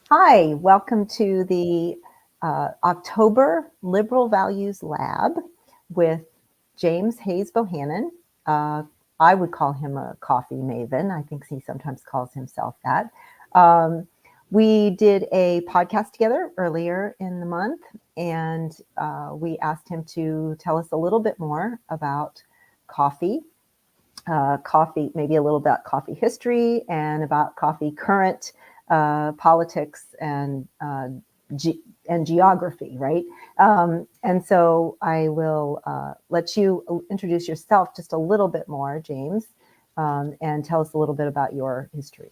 Hi, welcome to the October Liberal Values Lab with James Hayes-Bohanan. I would call him a coffee maven. I think he sometimes calls himself that. We did a podcast together earlier in the month, and we asked him to tell us a little bit more about coffee, maybe a little about coffee history and about coffee current politics and geography, right? And so I will let you introduce yourself just a little bit more, James, and tell us a little bit about your history.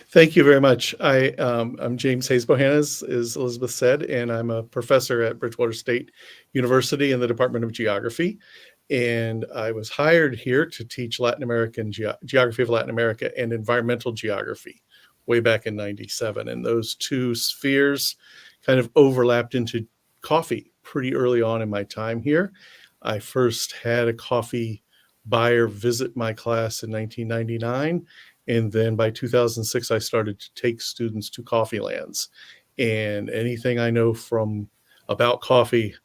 Thank you very much. I'm James Hayes-Bohanan, as Elizabeth said, and I'm a professor at Bridgewater State University in the Department of Geography. And I was hired here to teach Latin American geography of Latin America and environmental geography way back in '97. And those two spheres kind of overlapped into coffee pretty early on in my time here. I first had a coffee buyer visit my class in 1999. And then by 2006, I started to take students to coffee lands. And anything I know about coffee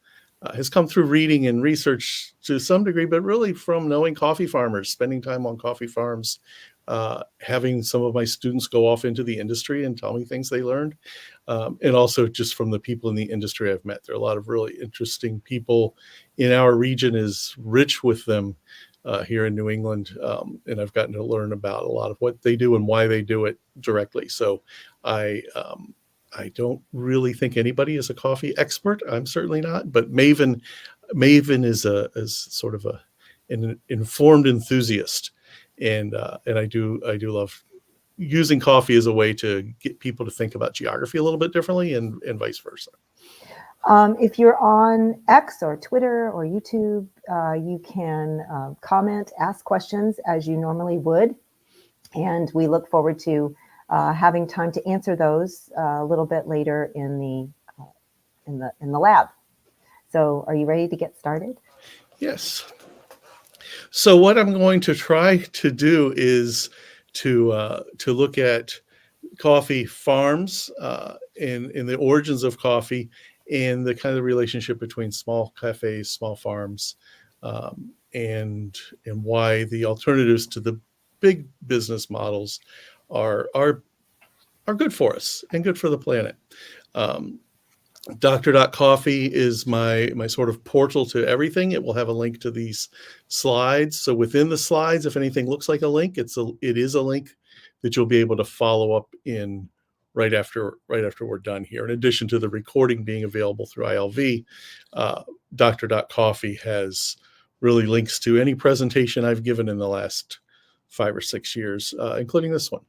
has come through reading and research to some degree, but really from knowing coffee farmers, spending time on coffee farms, having some of my students go off into the industry and tell me things they learned, and also just from the people in the industry I've met. There are a lot of really interesting people in our region, is rich with them here in New England, and I've gotten to learn about a lot of what they do and why they do it directly. So I don't really think anybody is a coffee expert. I'm certainly not, but Maven is sort of an informed enthusiast, and I do love using coffee as a way to get people to think about geography a little bit differently, and vice versa. If you're on X or Twitter or YouTube, you can comment, ask questions as you normally would, and we look forward to having time to answer those a little bit later in the lab. So, are you ready to get started? Yes. So, what I'm going to try to do is to look at coffee farms in the origins of coffee, and the kind of relationship between small cafes, small farms, and why the alternatives to the big business models are good for us and good for the planet. Dr.Coffee is my sort of portal to everything. It will have a link to these slides. So within the slides, if anything looks like a link, it is a link that you'll be able to follow up in right after we're done here. In addition to the recording being available through ILV, Dr.Coffee has really links to any presentation I've given in the last 5 or 6 years, including this one.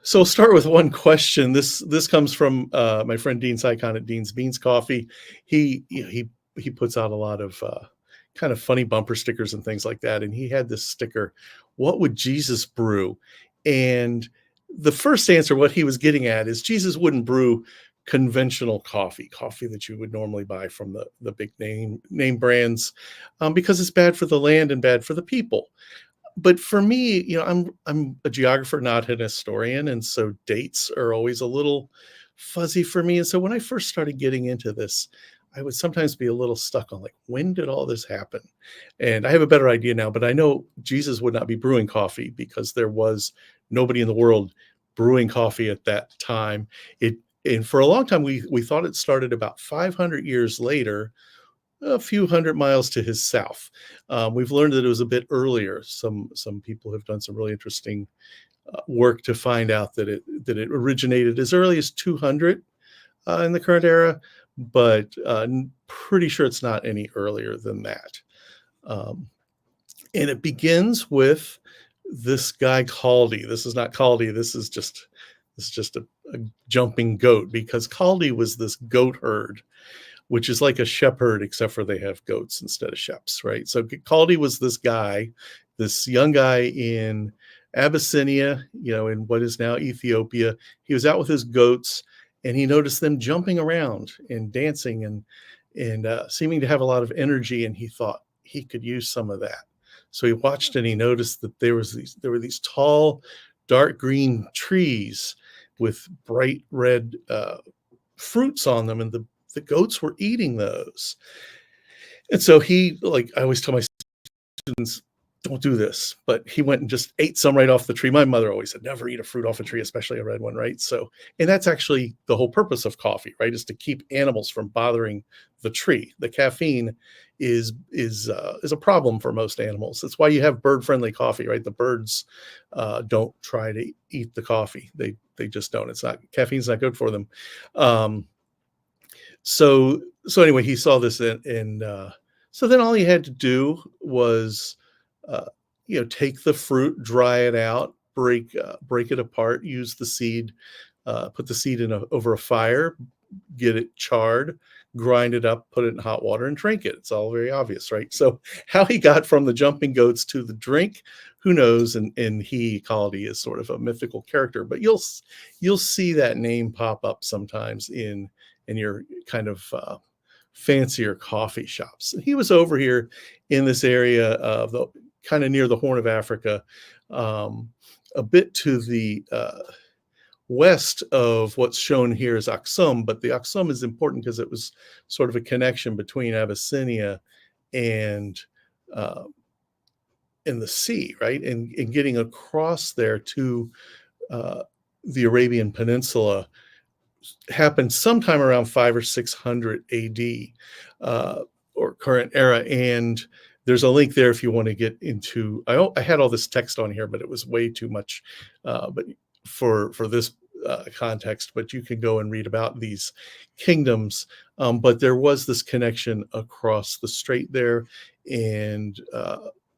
So I'll start with one question. This comes from my friend Dean Sycon at Dean's Beans Coffee. He puts out a lot of kind of funny bumper stickers and things like that. And he had this sticker, "What would Jesus brew?" And the first answer, what he was getting at, is Jesus wouldn't brew conventional coffee that you would normally buy from the big name brands, because it's bad for the land and bad for the people. But for me, I'm a geographer, not an historian, and so dates are always a little fuzzy for me. And so when I first started getting into this, I would sometimes be a little stuck on, like, when did all this happen? And I have a better idea now, but I know Jesus would not be brewing coffee because there was nobody in the world brewing coffee at that time. And for a long time, we thought it started about 500 years later, a few hundred miles to his south. We've learned that it was a bit earlier. Some people have done some really interesting work to find out that it originated as early as 200 in the current era, but pretty sure it's not any earlier than that. And it begins with this guy Caldi. This is not Caldi. This is just a jumping goat, because Caldi was this goat herd, which is like a shepherd, except for they have goats instead of sheps, right? So Caldi was this young guy in Abyssinia, in what is now Ethiopia. He was out with his goats, and he noticed them jumping around and dancing and seeming to have a lot of energy, and he thought he could use some of that. So he watched, and he noticed that there were these tall, dark green trees with bright red fruits on them, and the goats were eating those. And so he, like, I always tell my students, don't do this. But he went and just ate some right off the tree. My mother always said, never eat a fruit off a tree, especially a red one, right? So, and that's actually the whole purpose of coffee, right? Is to keep animals from bothering the tree. The caffeine is a problem for most animals. That's why you have bird-friendly coffee, right? The birds don't try to eat the coffee. They just don't. It's not, caffeine's not good for them. So anyway, he saw this and so then all he had to do was, uh, take the fruit, dry it out, break it apart, use the seed, put the seed over a fire, get it charred, grind it up, put it in hot water, and drink it. It's all very obvious, right? So how he got from the jumping goats to the drink, who knows? And he, Kaldi, is sort of a mythical character, but you'll see that name pop up sometimes in your kind of fancier coffee shops. And he was over here in this area of the kind of near the Horn of Africa, a bit to the west of what's shown here as Aksum, but the Aksum is important because it was sort of a connection between Abyssinia and the sea, right? And getting across there to the Arabian Peninsula happened sometime around 500 or 600 AD, or current era. And there's a link there if you want to get into. I had all this text on here, but it was way too much. But for this context, but you can go and read about these kingdoms. But there was this connection across the strait there, and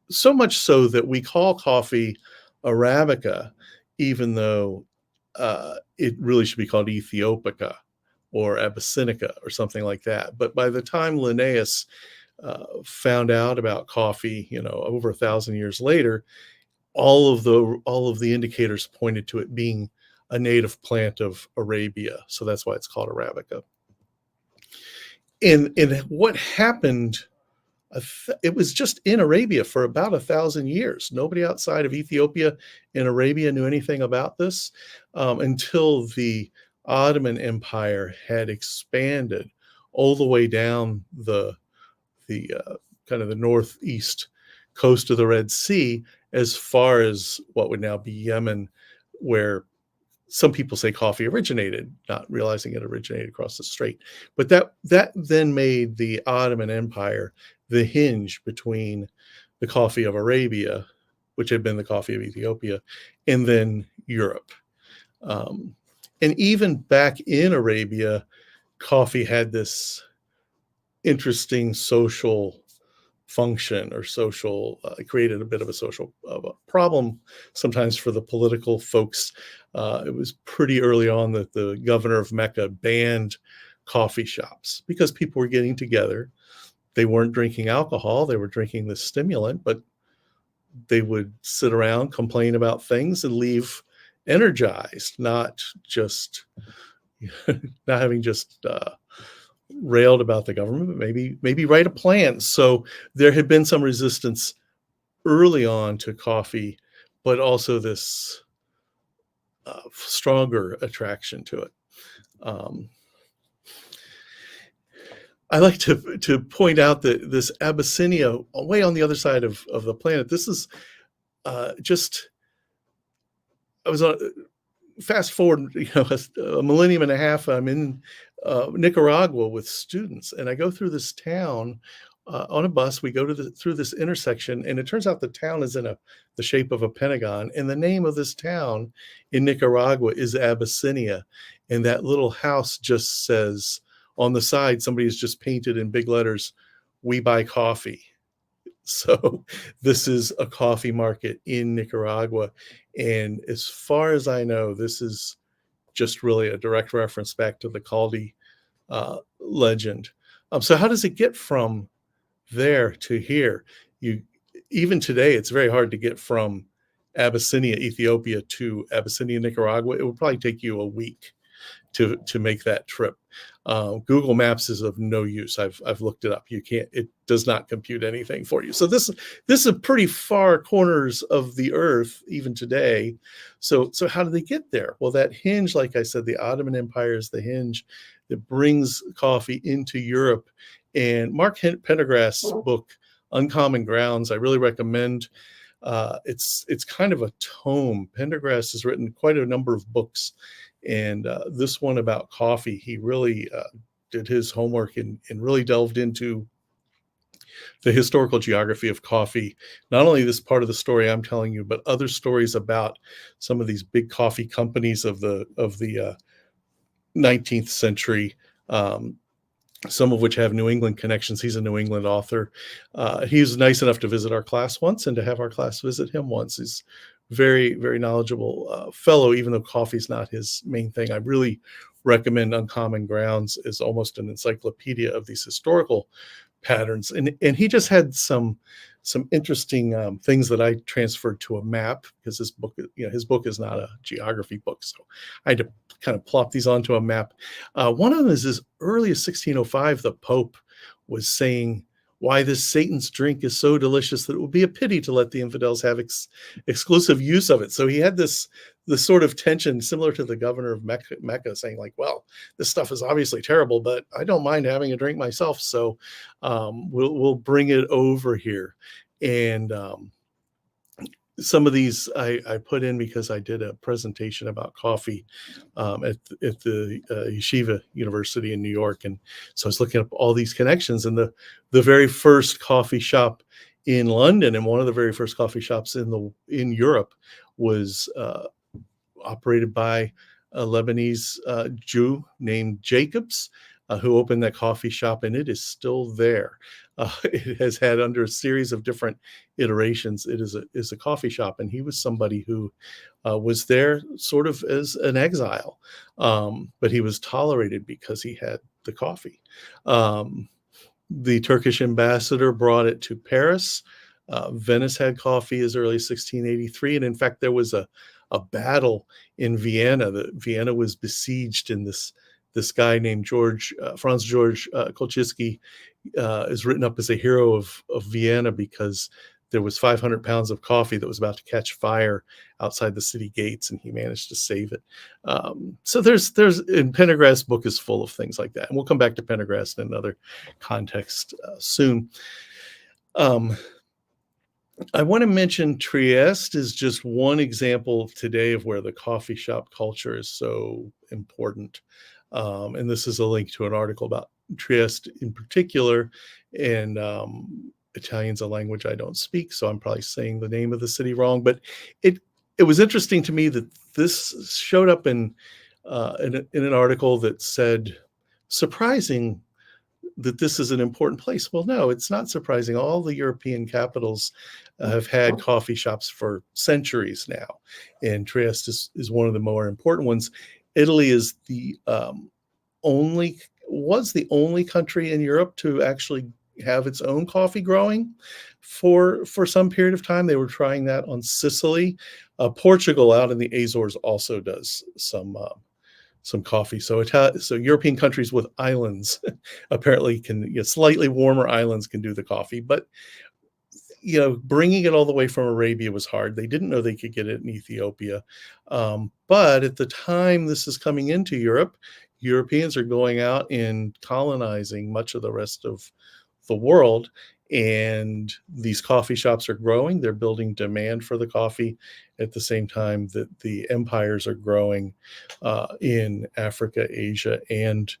so much so that we call coffee Arabica, even though it really should be called Ethiopica or Abyssinica or something like that. But by the time Linnaeus found out about coffee, over 1,000 years later, all of the indicators pointed to it being a native plant of Arabia. So that's why it's called Arabica. And what happened, it was just in Arabia for about 1,000 years. Nobody outside of Ethiopia and Arabia knew anything about this until the Ottoman Empire had expanded all the way down the kind of the northeast coast of the Red Sea, as far as what would now be Yemen, where some people say coffee originated, not realizing it originated across the strait. But that then made the Ottoman Empire the hinge between the coffee of Arabia, which had been the coffee of Ethiopia, and then Europe. And even back in Arabia, coffee had this interesting social function, or it created a bit of a social problem sometimes for the political folks. It was pretty early on that the governor of Mecca banned coffee shops because people were getting together. They weren't drinking alcohol, they were drinking this stimulant, but they would sit around, complain about things, and leave energized, not having just railed about the government, but maybe write a plan. So there had been some resistance early on to coffee, but also this stronger attraction to it. I like to point out that this Abyssinia, way on the other side of the planet, this is I was on, fast forward, a millennium and a half, I'm in Nicaragua with students, and I go through this town on a bus. We go through this intersection, and it turns out the town is in the shape of a pentagon, and the name of this town in Nicaragua is Abyssinia, and that little house just says on the side, somebody has just painted in big letters, "We buy coffee." So this is a coffee market in Nicaragua. And as far as I know, this is just really a direct reference back to the Kaldi legend. So how does it get from there to here? Even today, it's very hard to get from Abyssinia, Ethiopia to Abyssinia, Nicaragua. It would probably take you a week to make that trip. Google Maps is of no use. I've looked it up. You can't. It does not compute anything for you. So this is pretty far corners of the earth even today. So how do they get there? Well, that hinge, like I said, the Ottoman Empire is the hinge that brings coffee into Europe. And Mark Pendergast's book, Uncommon Grounds, I really recommend. It's kind of a tome. Pendergast has written quite a number of books, and this one about coffee, he really did his homework and really delved into the historical geography of coffee. Not only this part of the story I'm telling you, but other stories about some of these big coffee companies of the 19th century. Some of which have New England connections. He's a New England author. He was nice enough to visit our class once and to have our class visit him once. He's very, very knowledgeable fellow, even though coffee's not his main thing. I really recommend Uncommon Grounds as almost an encyclopedia of these historical patterns. And he just had some interesting things that I transferred to a map, because his book is not a geography book. So I had to kind of plop these onto a map. One of them is as early as 1605, the Pope was saying why this Satan's drink is so delicious that it would be a pity to let the infidels have exclusive use of it. So he had this sort of tension similar to the governor of Mecca saying like, well, this stuff is obviously terrible, but I don't mind having a drink myself. So we'll bring it over here. And some of these I put in because I did a presentation about coffee at the Yeshiva University in New York. And so I was looking up all these connections, and the very first coffee shop in London and one of the very first coffee shops in Europe was operated by a Lebanese Jew named Jacobs, who opened that coffee shop, and it is still there. It has had, under a series of different iterations, it is a coffee shop, and he was somebody who was there sort of as an exile, but he was tolerated because he had the coffee. The Turkish ambassador brought it to Paris. Venice had coffee as early as 1683, and in fact, there was a battle in Vienna. Vienna was besieged, and this guy named Franz George Kolchitsky is written up as a hero of Vienna because there was 500 pounds of coffee that was about to catch fire outside the city gates, and he managed to save it. So and Pendergast's book is full of things like that. And we'll come back to Pendergast in another context soon. I want to mention Trieste is just one example today of where the coffee shop culture is so important. And this is a link to an article about Trieste in particular. And Italian's a language I don't speak, so I'm probably saying the name of the city wrong. But it was interesting to me that this showed up in an article that said, surprising that this is an important place. Well, no, it's not surprising. All the European capitals have had coffee shops for centuries now, and Trieste is one of the more important ones. Italy is was the only country in Europe to actually have its own coffee growing for some period of time. They were trying that on Sicily. Portugal out in the Azores also does some coffee. So European countries with islands apparently slightly warmer islands can do the coffee, but bringing it all the way from Arabia was hard. They didn't know they could get it in Ethiopia. But at the time this is coming into Europe, Europeans are going out and colonizing much of the rest of the world. And these coffee shops are growing. They're building demand for the coffee at the same time that the empires are growing in Africa, Asia, and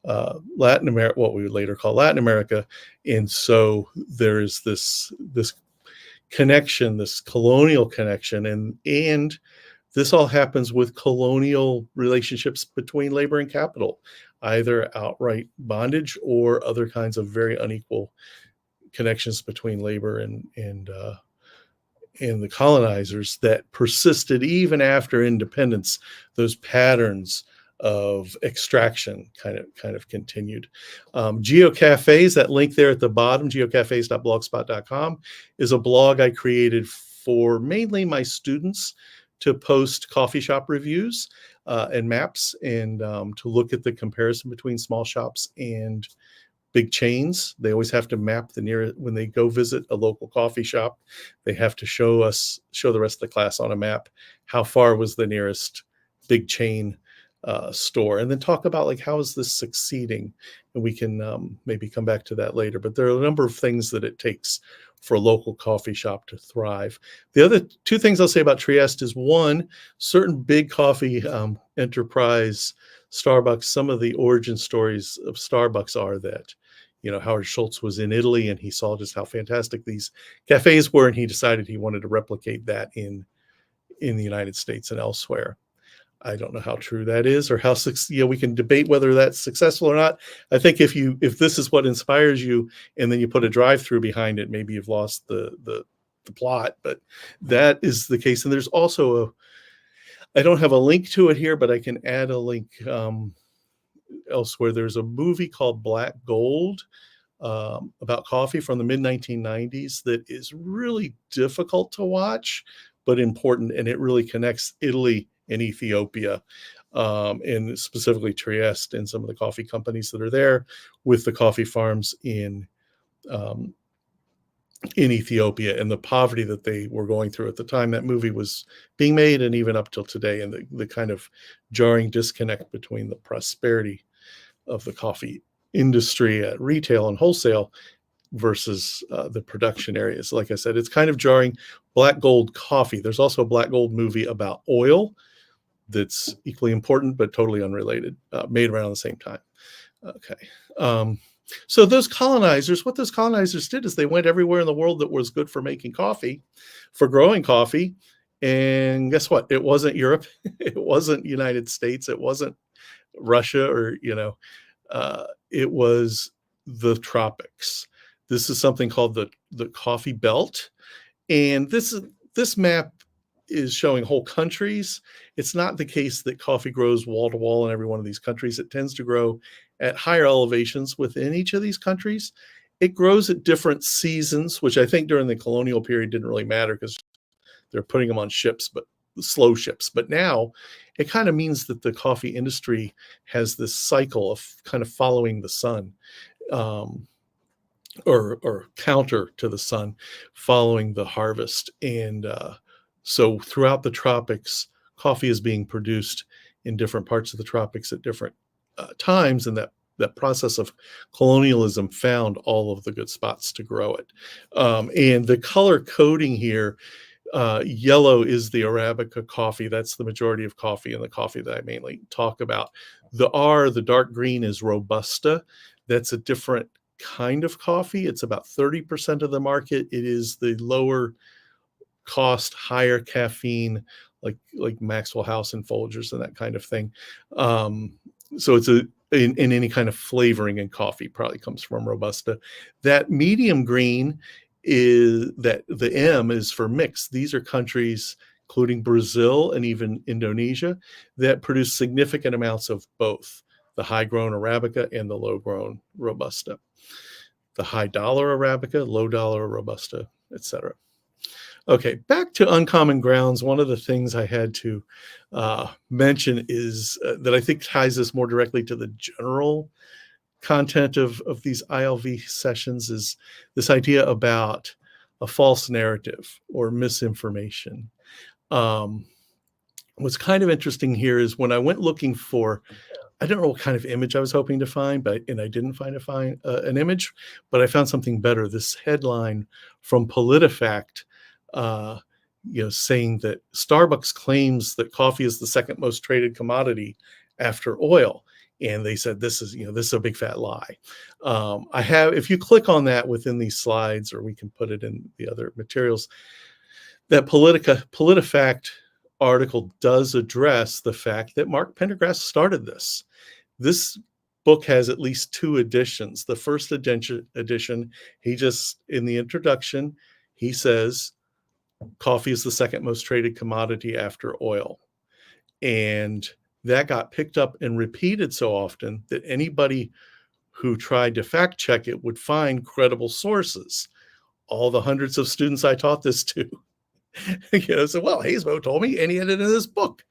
Latin America, what we would later call Latin America. And so there's this connection, this colonial connection, and this all happens with colonial relationships between labor and capital, either outright bondage or other kinds of very unequal connections between labor and the colonizers that persisted even after independence. Those patterns of extraction kind of continued. Geocafes, that link there at the bottom, geocafes.blogspot.com, is a blog I created for mainly my students to post coffee shop reviews. and maps, and to look at the comparison between small shops and big chains. They always have to map the nearest, when they go visit a local coffee shop, they have to show the rest of the class on a map how far was the nearest big chain store, and then talk about like, how is this succeeding? And we can maybe come back to that later, but there are a number of things that it takes for a local coffee shop to thrive. The other two things I'll say about Trieste is, one, certain big coffee enterprise, Starbucks, some of the origin stories of Starbucks are that, Howard Schultz was in Italy and he saw just how fantastic these cafes were, and he decided he wanted to replicate that in the United States and elsewhere. I don't know how true that is, or how we can debate whether that's successful or not. I think if this is what inspires you, and then you put a drive-through behind it, maybe you've lost the plot. But that is the case. And there's also I don't have a link to it here, but I can add a link elsewhere. There's a movie called Black Gold about coffee from the mid-1990s that is really difficult to watch, but important, and it really connects Italy and Ethiopia, and specifically Trieste and some of the coffee companies that are there with the coffee farms in Ethiopia, and the poverty that they were going through at the time that movie was being made, and even up till today, and the kind of jarring disconnect between the prosperity of the coffee industry at retail and wholesale versus the production areas. Like I said, it's kind of jarring. Black Gold Coffee. There's also a Black Gold movie about oil that's equally important, but totally unrelated, made around the same time. Okay. So what those colonizers did is they went everywhere in the world that was good for making coffee, for growing coffee. And guess what? It wasn't Europe. It wasn't United States. It wasn't Russia, or, it was the tropics. This is something called the coffee belt. And this map is showing whole countries. It's not the case that coffee grows wall to wall in every one of these countries. It tends to grow at higher elevations within each of these countries. It grows at different seasons, which I think during the colonial period didn't really matter because they're putting them on ships, but slow ships. But now it kind of means that the coffee industry has this cycle of kind of following the sun, or counter to the sun, following the harvest. And so throughout the tropics, coffee is being produced in different parts of the tropics at different times, and that process of colonialism found all of the good spots to grow it. And the color coding here, yellow is the Arabica coffee. That's the majority of coffee, and the coffee that I mainly talk about. The dark green, is Robusta. That's a different kind of coffee. It's about 30% of the market. It is the lower cost, higher caffeine, like Maxwell House and Folgers and that kind of thing. So it's in any kind of flavoring in coffee probably comes from Robusta. That medium green is that the M is for mixed. These are countries, including Brazil and even Indonesia, that produce significant amounts of both the high-grown Arabica and the low-grown Robusta. The high-dollar Arabica, low-dollar Robusta, etc. Okay, back to Uncommon Grounds. One of the things I had to mention is that I think ties this more directly to the general content of these ILV sessions, is this idea about a false narrative or misinformation. What's kind of interesting here is when I went looking for, I don't know what kind of image I was hoping to find, and I didn't find an image, but I found something better. This headline from PolitiFact, saying that Starbucks claims that coffee is the second most traded commodity after oil. And they said, this is a big fat lie. If you click on that within these slides, or we can put it in the other materials, that PolitiFact article does address the fact that Mark Pendergrass started this. This book has at least 2 editions. The first edition, he just, in the introduction, he says, coffee is the second most traded commodity after oil. And that got picked up and repeated so often that anybody who tried to fact check it would find credible sources. All the hundreds of students I taught this to, said, well, Hayes-Bo told me, and he had it in his book.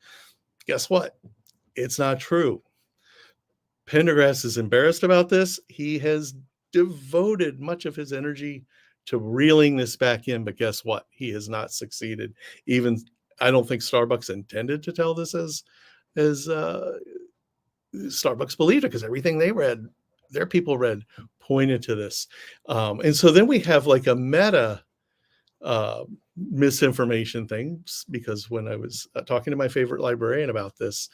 Guess what? It's not true. Pendergrass is embarrassed about this. He has devoted much of his energy to reeling this back in, but guess what? He has not succeeded. Even I don't think Starbucks intended to tell this as Starbucks believed it, because everything they read, their people read, pointed to this. And so then we have like a meta misinformation things, because when I was talking to my favorite librarian about this,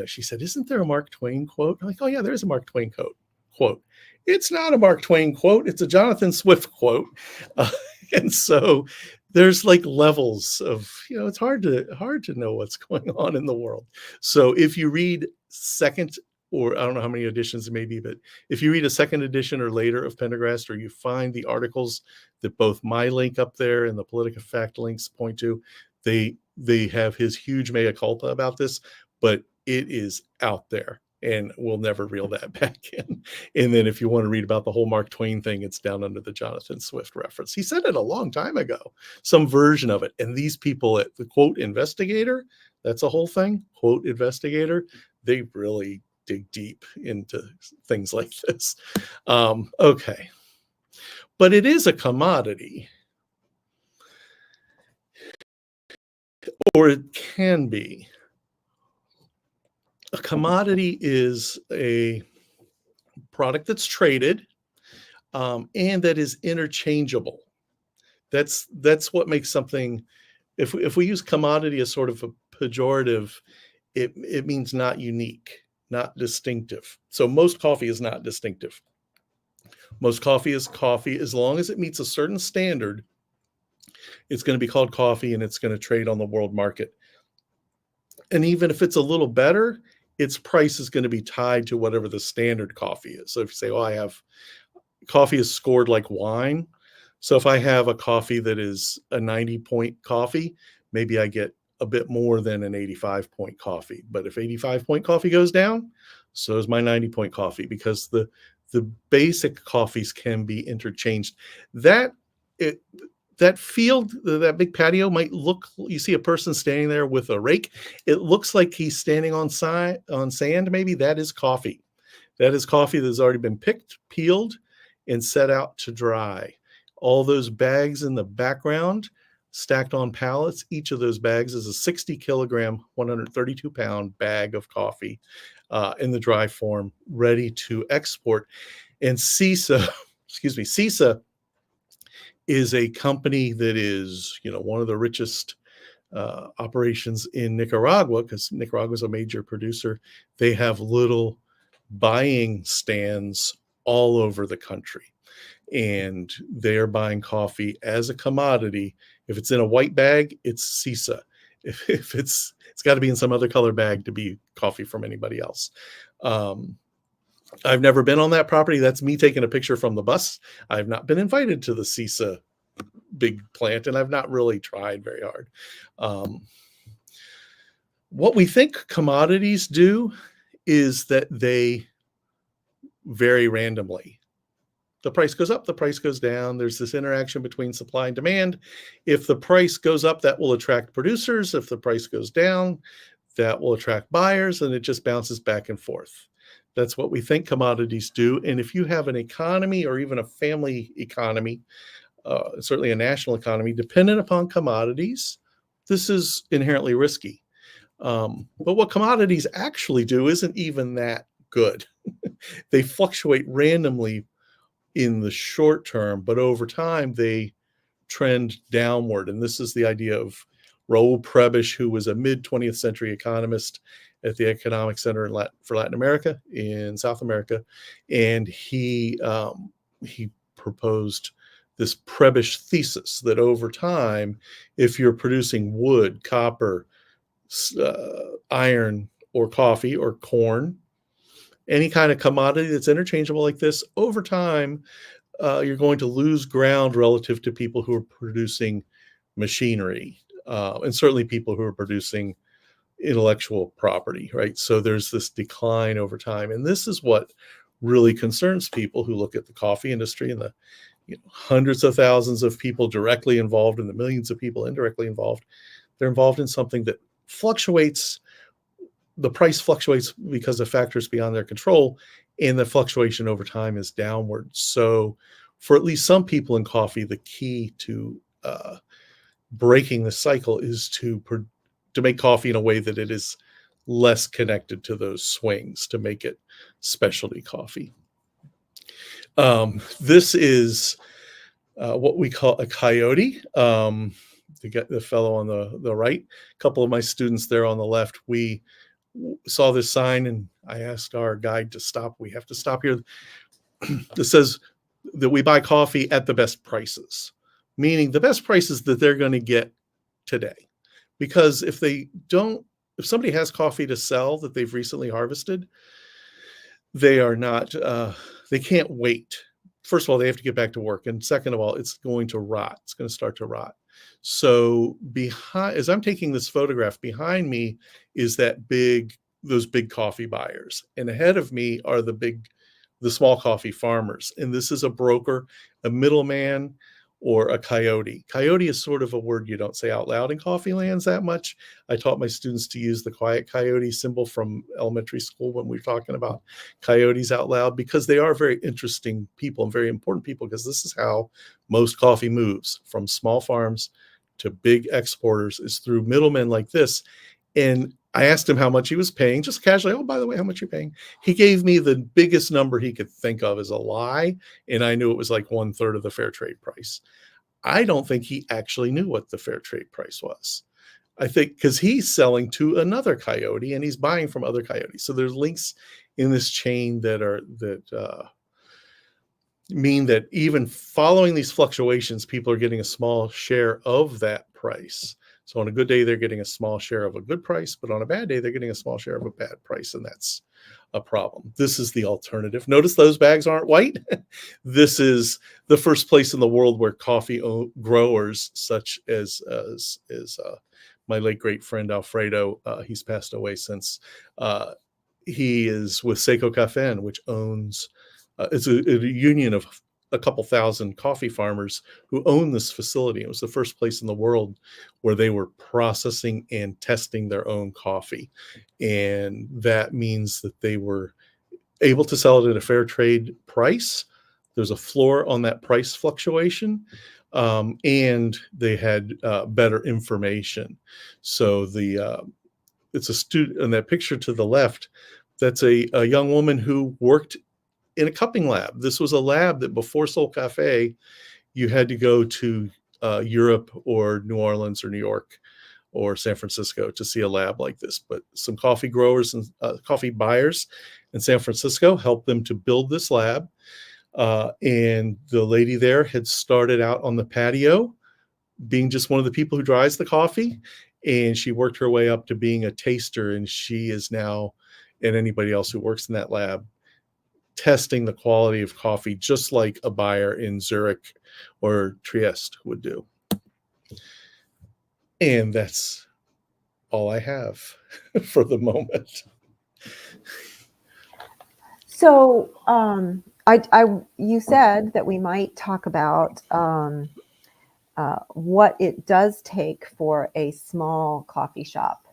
she said, "Isn't there a Mark Twain quote?" I'm like, "Oh yeah, there is a Mark Twain quote. It's not a Mark Twain quote. It's a Jonathan Swift quote." And so there's like levels of, it's hard to know what's going on in the world. So if you read second, or I don't know how many editions it may be, but if you read a second edition or later of Pendergrast, or you find the articles that both my link up there and the PolitiFact links point to, they have his huge mea culpa about this, but it is out there, and we'll never reel that back in. And then if you want to read about the whole Mark Twain thing, it's down under the Jonathan Swift reference. He said it a long time ago, some version of it. And these people at the quote investigator, that's a whole thing, quote investigator, they really dig deep into things like this. Okay. But it is a commodity, or it can be. A commodity is a product that's traded, and that is interchangeable. That's what makes something, if we use commodity as sort of a pejorative, it means not unique, not distinctive. So most coffee is not distinctive. Most coffee is coffee. As long as it meets a certain standard, it's going to be called coffee, and it's going to trade on the world market. And even if it's a little better, its price is going to be tied to whatever the standard coffee is. So if you say, "Oh, I have coffee is scored like wine." So if I have a coffee that is a 90-point coffee, maybe I get a bit more than an 85-point coffee. But if 85-point coffee goes down, so is my 90-point coffee, because the basic coffees can be interchanged. That field, that big patio might look, you see a person standing there with a rake. It looks like he's standing on sand, maybe. That is coffee. That is coffee that has already been picked, peeled, and set out to dry. All those bags in the background, stacked on pallets, each of those bags is a 60-kilogram, 132-pound bag of coffee in the dry form, ready to export. And CISA, CISA is a company that is, one of the richest operations in Nicaragua, because Nicaragua is a major producer. They have little buying stands all over the country, and they are buying coffee as a commodity. If it's in a white bag, it's CISA. If it's got to be in some other color bag to be coffee from anybody else. I've never been on that property. That's me taking a picture from the bus. I've not been invited to the CISA big plant, and I've not really tried very hard. What we think commodities do is that they vary randomly. The price goes up, the price goes down. There's this interaction between supply and demand. If the price goes up, that will attract producers. If the price goes down, that will attract buyers, and it just bounces back and forth. That's what we think commodities do. And if you have an economy, or even a family economy, certainly a national economy, dependent upon commodities, this is inherently risky. But what commodities actually do isn't even that good. They fluctuate randomly in the short term, but over time they trend downward. And this is the idea of Raul Prebisch, who was a mid-20th century economist at the Economic Center for Latin America in South America. And he proposed this Prebisch thesis that over time, if you're producing wood, copper, iron, or coffee, or corn, any kind of commodity that's interchangeable like this, over time, you're going to lose ground relative to people who are producing machinery, and certainly people who are producing intellectual property, right? So there's this decline over time. And this is what really concerns people who look at the coffee industry and the hundreds of thousands of people directly involved and the millions of people indirectly involved. They're involved in something that fluctuates the price fluctuates because of factors beyond their control, and the fluctuation over time is downward. So for at least some people in coffee, the key to breaking the cycle is to make coffee in a way that it is less connected to those swings, to make it specialty coffee. This is what we call a coyote. The fellow on the right, a couple of my students there on the left, we saw this sign and I asked our guide to stop. We have to stop here. It says that we buy coffee at the best prices, meaning the best prices that they're going to get today. Because if somebody has coffee to sell that they've recently harvested, they can't wait. First of all, they have to get back to work. And second of all, it's going to rot. It's going to start to rot. So as I'm taking this photograph, behind me is those big coffee buyers. And ahead of me are the small coffee farmers. And this is a broker, a middleman, or a coyote. Coyote is sort of a word you don't say out loud in coffee lands that much. I taught my students to use the quiet coyote symbol from elementary school when we were talking about coyotes out loud, because they are very interesting people and very important people, because this is how most coffee moves from small farms to big exporters, is through middlemen like this. And I asked him how much he was paying, just casually. Oh, by the way, how much are you paying? He gave me the biggest number he could think of as a lie. And I knew it was like 1/3 of the fair trade price. I don't think he actually knew what the fair trade price was. I think because he's selling to another coyote and he's buying from other coyotes. So there's links in this chain that mean that even following these fluctuations, people are getting a small share of that price. So on a good day, they're getting a small share of a good price, but on a bad day, they're getting a small share of a bad price, and that's a problem. This is the alternative. Notice those bags aren't white. This is the first place in the world where coffee growers, such as my late great friend Alfredo, he's passed away since, he is with Seco Cafen, which owns, it's a union of a couple thousand coffee farmers who own this facility. It was the first place in the world where they were processing and testing their own coffee. And that means that they were able to sell it at a fair trade price. There's a floor on that price fluctuation. And they had better information. So it's a student in that picture to the left. That's a young woman who worked in a cupping lab. This was a lab that before Soul Cafe, you had to go to Europe or New Orleans or New York or San Francisco to see a lab like this. But some coffee growers and coffee buyers in San Francisco helped them to build this lab. And the lady there had started out on the patio being just one of the people who dries the coffee. And she worked her way up to being a taster. And she is now, and anybody else who works in that lab, testing the quality of coffee just like a buyer in Zurich or Trieste would do. And that's all I have for the moment. So you said that we might talk about what it does take for a small coffee shop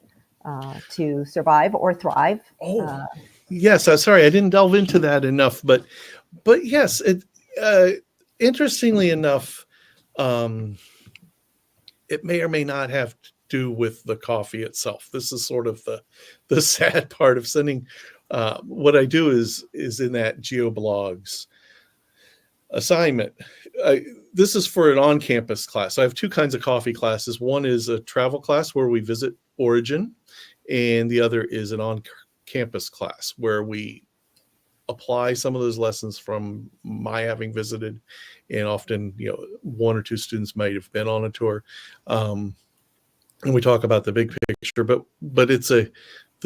to survive or thrive. Yes, sorry, I didn't delve into that enough, but yes, interestingly enough, it may or may not have to do with the coffee itself. This is sort of the sad part of sending. What I do is in that GeoBlogs assignment. This is for an on-campus class. So I have two kinds of coffee classes. One is a travel class where we visit origin, and the other is an on-campus class where we apply some of those lessons from my having visited, and often, one or two students might have been on a tour. And we talk about the big picture, but it's the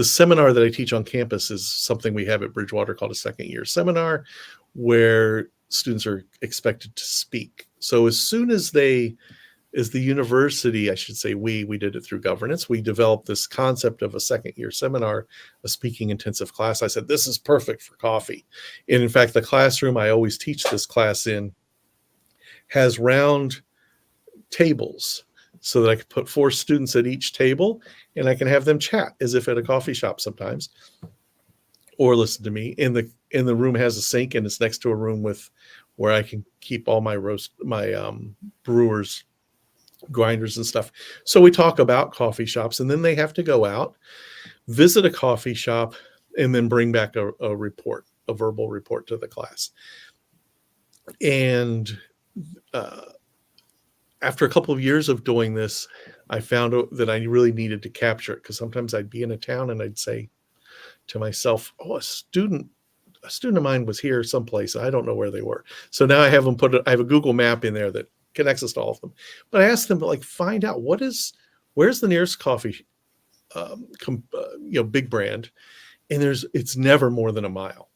seminar that I teach on campus is something we have at Bridgewater called a second year seminar, where students are expected to speak. So as soon as the university, I should say, we did it through governance, we developed this concept of a second year seminar, a speaking intensive class. I said, this is perfect for coffee. And in fact, the classroom I always teach this class in has round tables so that I could put 4 students at each table and I can have them chat as if at a coffee shop sometimes, or listen to me. In the room has a sink, and it's next to a room where I can keep all my brewers, grinders and stuff. So we talk about coffee shops, and then they have to go out, visit a coffee shop, and then bring back a verbal report to the class. And after a couple of years of doing this, I found that I really needed to capture it, because sometimes I'd be in a town and I'd say to myself, oh, a student of mine was here someplace. I don't know where they were. So now I have them I have a Google map in there that connects us to all of them. But I asked them to like find out where's the nearest coffee, big brand. And it's never more than a mile.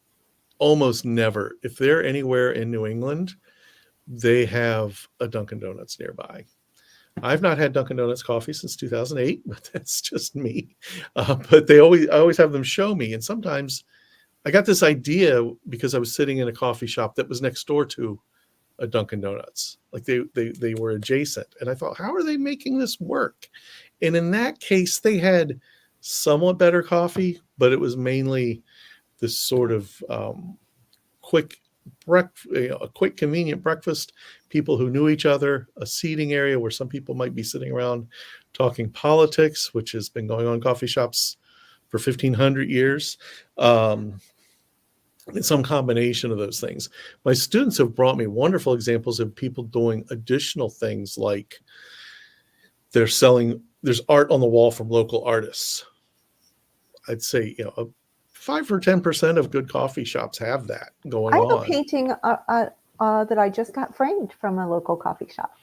Almost never. If they're anywhere in New England, they have a Dunkin' Donuts nearby. I've not had Dunkin' Donuts coffee since 2008, but that's just me. But I always have them show me. And sometimes I got this idea because I was sitting in a coffee shop that was next door to a Dunkin' Donuts. Like they were adjacent. And I thought, how are they making this work? And in that case, they had somewhat better coffee, but it was mainly this sort of quick, convenient breakfast, people who knew each other, a seating area where some people might be sitting around talking politics, which has been going on in coffee shops for 1,500 years. Some combination of those things. My students have brought me wonderful examples of people doing additional things, like there's art on the wall from local artists. I'd say, 5 or 10% of good coffee shops have that going on. I have a painting that I just got framed from a local coffee shop.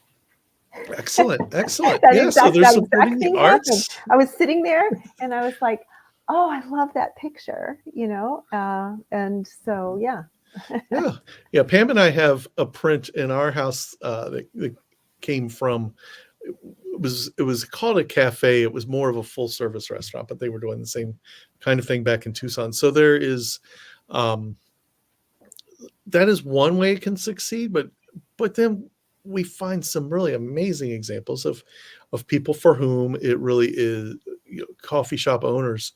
Excellent. that So there's some pretty thing arts. happened. I was sitting there and I was like, oh, I love that picture, and so, yeah. Yeah. Pam and I have a print in our house that came from, it was called a cafe. It was more of a full service restaurant, but they were doing the same kind of thing back in Tucson. So there is, that is one way it can succeed, but then we find some really amazing examples of people for whom it really is, coffee shop owners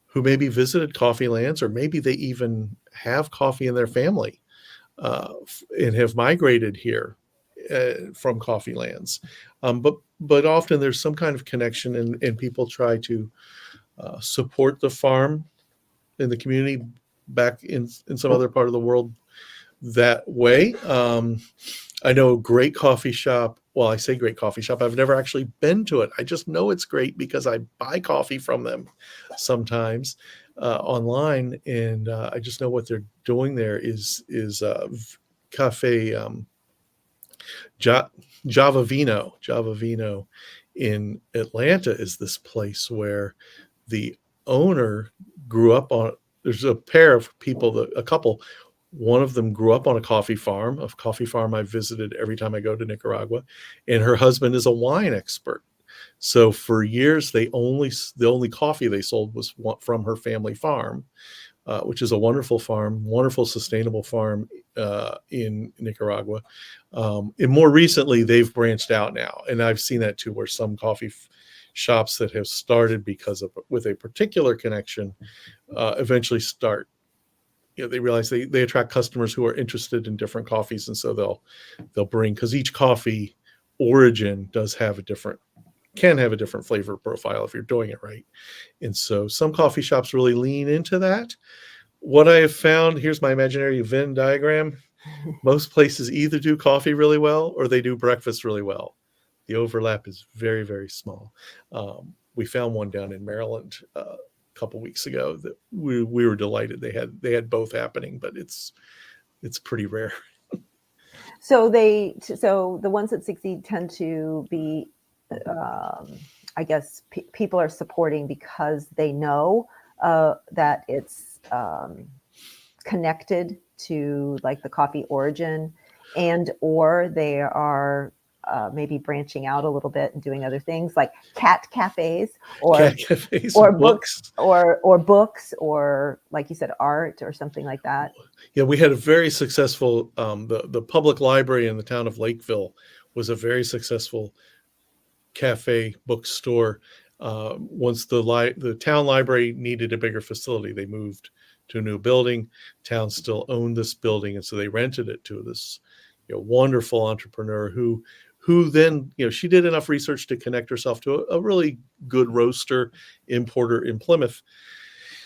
who maybe visited coffee lands, or maybe they even have coffee in their family and have migrated here from coffee lands. But often there's some kind of connection, and people try to support the farm in the community back in some other part of the world that way. I know a great coffee shop. Well, I say great coffee shop. I've never actually been to it. I just know it's great because I buy coffee from them sometimes online, and I just know what they're doing there is Cafe Java Vino in Atlanta is this place where the owner grew up on. There's a pair of people, a couple. One of them grew up on a coffee farm I visited every time I go to Nicaragua, and her husband is a wine expert. So for years, the only coffee they sold was from her family farm, which is a wonderful farm, wonderful sustainable farm in Nicaragua. And more recently, they've branched out now, and I've seen that too, where some coffee shops that have started with a particular connection eventually start. They realize they attract customers who are interested in different coffees, and so they'll bring, because each coffee origin can have a different flavor profile if you're doing it right. And so some coffee shops really lean into that. What I have found, here's my imaginary Venn diagram. Most places either do coffee really well or they do breakfast really well. The overlap is very, very small. We found one down in Maryland couple weeks ago that we were delighted they had both happening, but it's pretty rare. So the ones that succeed tend to be, I guess, people are supporting because they know that it's connected to like the coffee origin, and or they are maybe branching out a little bit and doing other things like cat cafes or books or like you said, art or something like that. Yeah, we had a very successful, the public library in the town of Lakeville was a very successful cafe bookstore. Once the town library needed a bigger facility, they moved to a new building. Town still owned this building, and so they rented it to this wonderful entrepreneur who then she did enough research to connect herself to a really good roaster importer in Plymouth.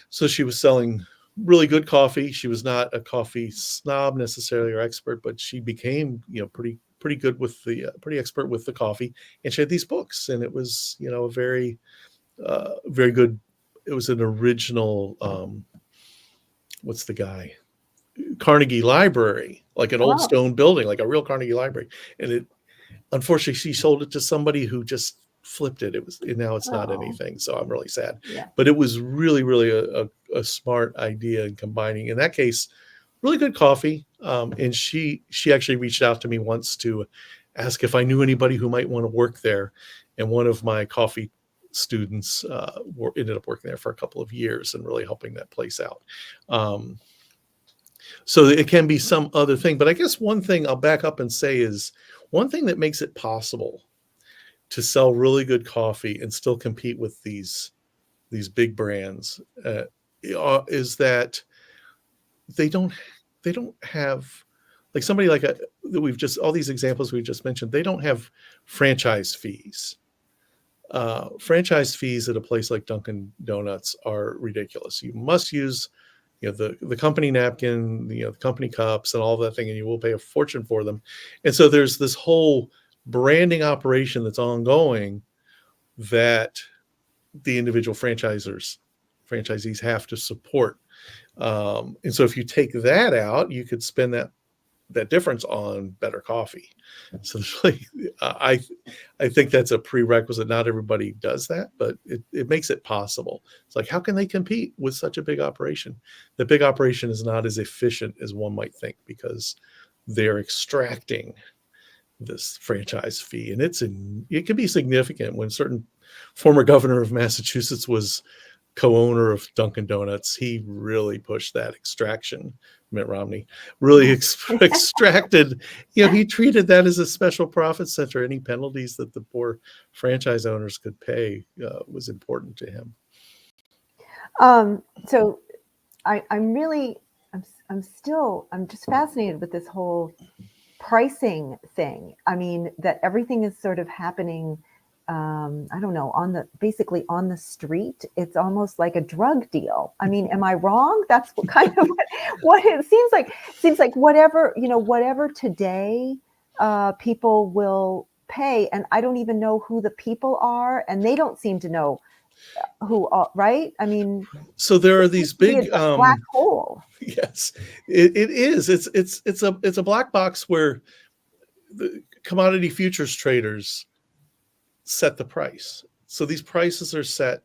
So she was selling really good coffee. She was not a coffee snob necessarily or expert, but she became pretty good with pretty expert with the coffee. And she had these books, and it was a very very good. It was an original what's the guy, Carnegie Library, like an old Oh, stone building, like a real Carnegie Library. And it, unfortunately, she sold it to somebody who just flipped it. Now it's not oh, anything. So I'm really sad. yeah. But it was really, really a smart idea in combining, in that case, really good coffee. And she actually reached out to me once to ask if I knew anybody who might want to work there. And one of my coffee students ended up working there for a couple of years and really helping that place out. So it can be some other thing. But I guess one thing I'll back up and say is one thing that makes it possible to sell really good coffee and still compete with these big brands is that they don't have, like somebody like all these examples we've just mentioned, they don't have franchise fees. Franchise fees at a place like Dunkin' Donuts are ridiculous. You must use the company napkin, the company cups and all that thing, and you will pay a fortune for them. And so there's this whole branding operation that's ongoing that the individual franchisees have to support. And so if you take that out, you could spend that difference on better coffee. So really, I think that's a prerequisite. Not everybody does that, but it makes it possible. It's like, how can they compete with such a big operation? The big operation is not as efficient as one might think because they're extracting this franchise fee, and it can be significant. When certain former governor of Massachusetts was co-owner of Dunkin' Donuts, he really pushed that extraction. Mitt Romney really extracted, he treated that as a special profit center. Any penalties that the poor franchise owners could pay was important to him. So I'm just fascinated with this whole pricing thing. I mean, that everything is sort of happening, I don't know, basically on the street. It's almost like a drug deal. I mean, am I wrong? That's what kind of what it seems like. It seems like whatever today people will pay, and I don't even know who the people are, and they don't seem to know who are, right? I mean, so there are these big black hole. Yes, it is. It's a black box where the commodity futures traders set the price. So these prices are set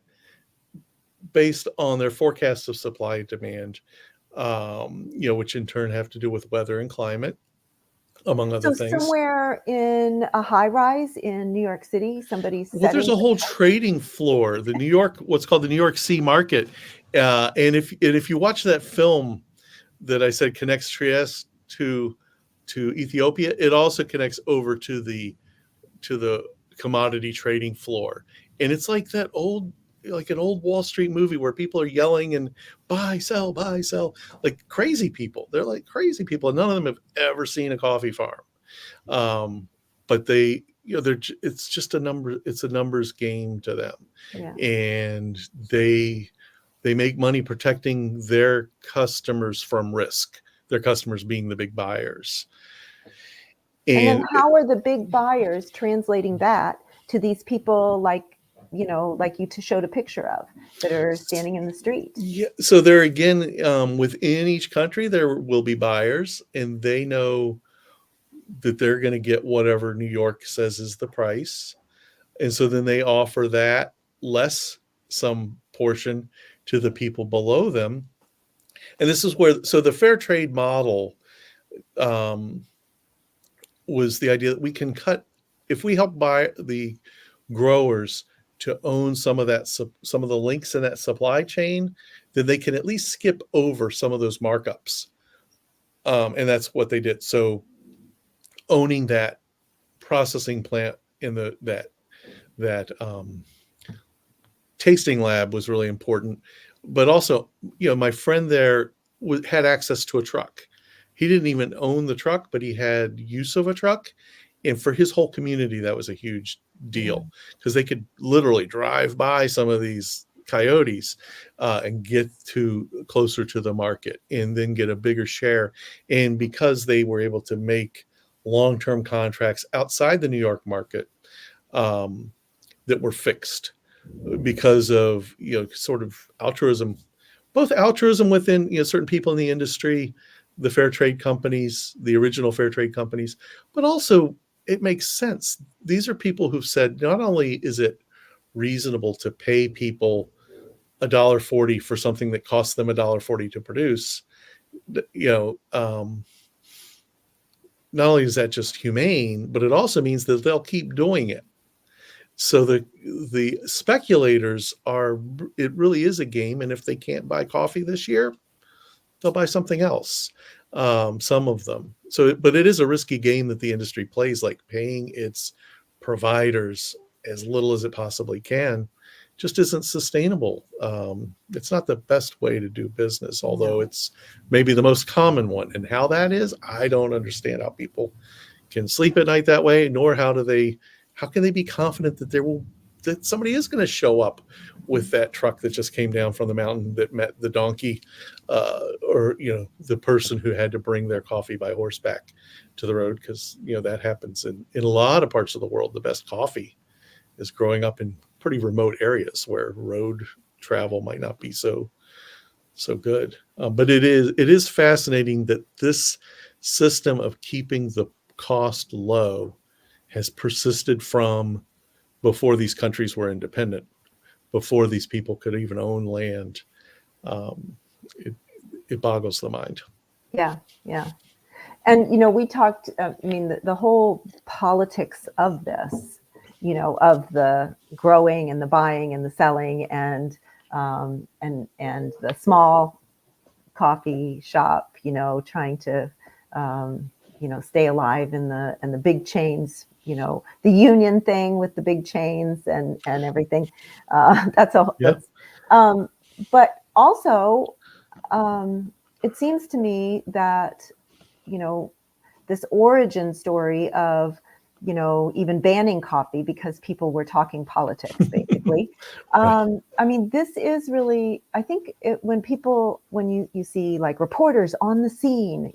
based on their forecast of supply and demand, which in turn have to do with weather and climate, among other things. Somewhere in a high rise in New York City, somebody's there's a whole trading floor, what's called the New York Sea market. And if you watch that film that I said connects Trieste to Ethiopia, it also connects over to the commodity trading floor. And it's like an old Wall Street movie where people are yelling and buy, sell, like crazy people. They're like crazy people. And none of them have ever seen a coffee farm. But it's just a numbers game to them. Yeah. And they make money protecting their customers from risk, their customers being the big buyers. And then how are the big buyers translating that to these people like you showed a picture of that are standing in the street? Yeah. So there again, within each country, there will be buyers, and they know that they're going to get whatever New York says is the price. And so then they offer that less some portion to the people below them. And this is so the fair trade model was the idea that we can if we help buy the growers to own some of the links in that supply chain, then they can at least skip over some of those markups. And that's what they did. So owning that processing plant in that tasting lab was really important. But also, my friend there had access to a truck. He didn't even own the truck, but he had use of a truck. And for his whole community, that was a huge deal because they could literally drive by some of these coyotes and get closer to the market and then get a bigger share. And because they were able to make long-term contracts outside the New York market that were fixed because of, sort of altruism, both altruism within, certain people in the industry, the fair trade companies, the original fair trade companies, but also it makes sense. These are people who've said, not only is it reasonable to pay people $1.40 for something that costs them $1.40 to produce, not only is that just humane, but it also means that they'll keep doing it. So the speculators it really is a game. And if they can't buy coffee this year, they'll buy something else. Some of them. But it is a risky game that the industry plays, like paying its providers as little as it possibly can just isn't sustainable. It's not the best way to do business, although it's maybe the most common one. And how that is, I don't understand how people can sleep at night that way, nor how can they be confident that somebody is going to show up with that truck that just came down from the mountain that met the donkey, or the person who had to bring their coffee by horseback to the road, because that happens in a lot of parts of the world. The best coffee is growing up in pretty remote areas where road travel might not be so good. But it is fascinating that this system of keeping the cost low has persisted from before these countries were independent, before these people could even own land. It boggles the mind. Yeah. And, we talked, the whole politics of this, of the growing and the buying and the selling and the small coffee shop, trying to, stay alive in the big chains, the union thing with the big chains and everything. But also, it seems to me that, this origin story of, even banning coffee because people were talking politics, basically. Right. This is really, I think when you see like reporters on the scene,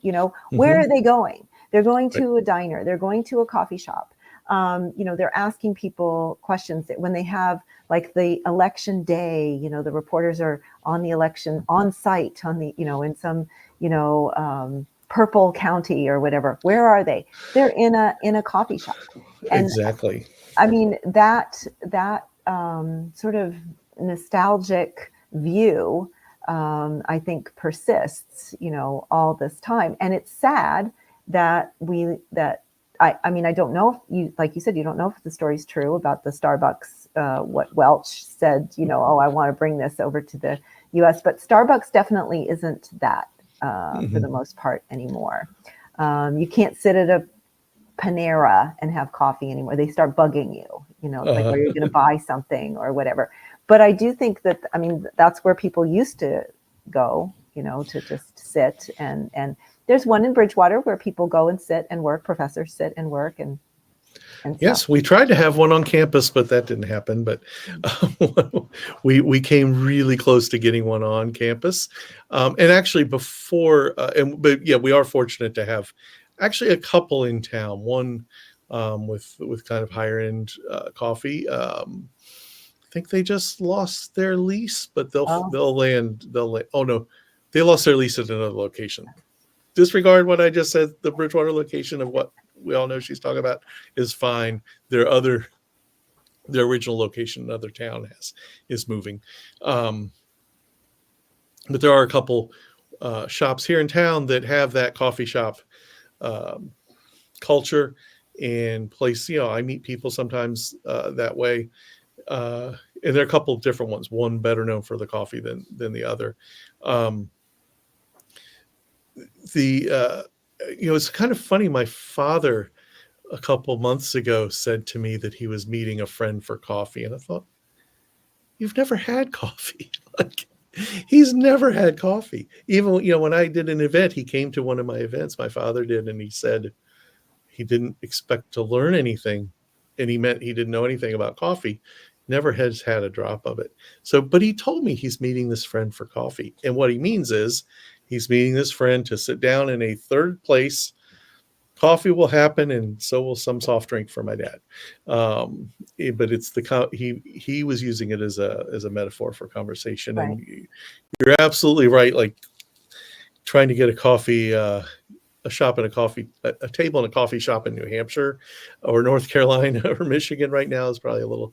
where are they going? They're going to a diner, they're going to a coffee shop. They're asking people questions that when they have like the election day, the reporters are on the election on site on the, in some, purple county or whatever. Where are they? They're in a coffee shop. And exactly. That sort of nostalgic view, I think persists, all this time. And it's sad that I don't know if you, like you said, you don't know if the story's true about the Starbucks, what Welch said, oh, I want to bring this over to the US, but Starbucks definitely isn't that for the most part anymore. You can't sit at a Panera and have coffee anymore. They start bugging you, like where you're going to buy something or whatever. But I do think that, that's where people used to go, to just sit and there's one in Bridgewater where people go and sit and work, professors sit and work and yes, stuff. we tried to have one on campus, but that didn't happen. But we came really close to getting one on campus. And actually before, we are fortunate to have actually a couple in town, one with kind of higher end coffee. I think they just lost their lease, but they'll land. Oh no, they lost their lease at another location. Disregard what I just said. The Bridgewater location of what we all know she's talking about is fine. Their original location, another town is moving. But there are a couple shops here in town that have that coffee shop culture and place. I meet people sometimes that way. And there are a couple of different ones, one better known for the coffee than the other. It's kind of funny. My father a couple months ago said to me that he was meeting a friend for coffee. And I thought, you've never had coffee. Like, he's never had coffee. Even, when I did an event, he came to one of my events, my father did, and he said he didn't expect to learn anything. And he meant he didn't know anything about coffee, never has had a drop of it. So, but he told me he's meeting this friend for coffee. And what he means is he's meeting this friend to sit down in a third place. Coffee will happen, and so will some soft drink for my dad. But it's he was using it as a metaphor for conversation. Right. And you're absolutely right. Like trying to get a table in a coffee shop in New Hampshire or North Carolina or Michigan right now is probably a little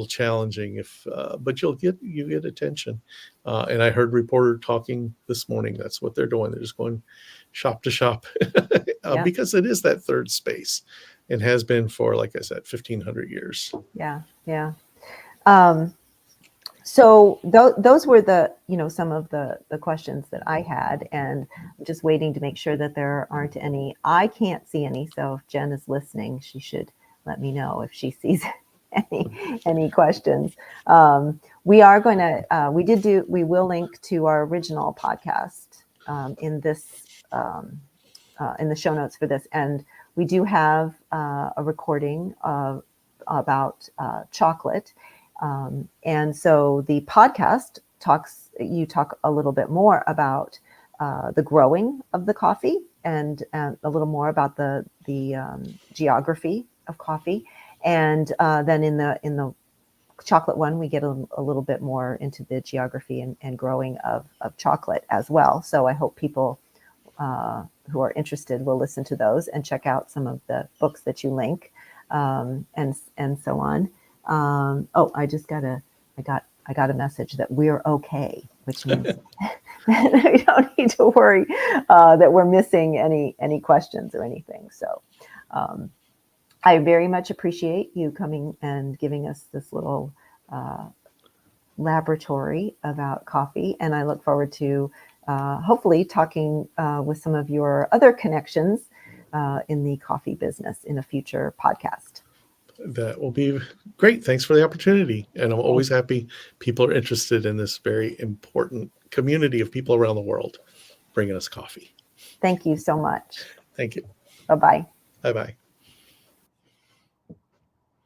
challenging. But you get attention. And I heard reporter talking this morning. That's what they're doing. They're just going shop to shop Yeah. because it is that third space and has been for, like I said, 1,500 years. Yeah. Yeah. So those were some of the questions that I had, and I'm just waiting to make sure that there aren't any. I can't see any, so if Jen is listening, she should let me know if she sees any questions. We are going to, we will link to our original podcast in the show notes for this, and we do have a recording about chocolate. And so the podcast you talk a little bit more about the growing of the coffee and a little more about the geography of coffee. And then in the chocolate one, we get a little bit more into the geography and growing of chocolate as well. So I hope people who are interested will listen to those and check out some of the books that you link and so on. I got a message that we're okay, which means that we don't need to worry that we're missing any questions or anything. So I very much appreciate you coming and giving us this little laboratory about coffee, and I look forward to hopefully talking with some of your other connections in the coffee business in a future podcast. That will be great. Thanks for the opportunity. And I'm always happy people are interested in this very important community of people around the world bringing us coffee. Thank you so much. Thank you. Bye-bye. Bye-bye.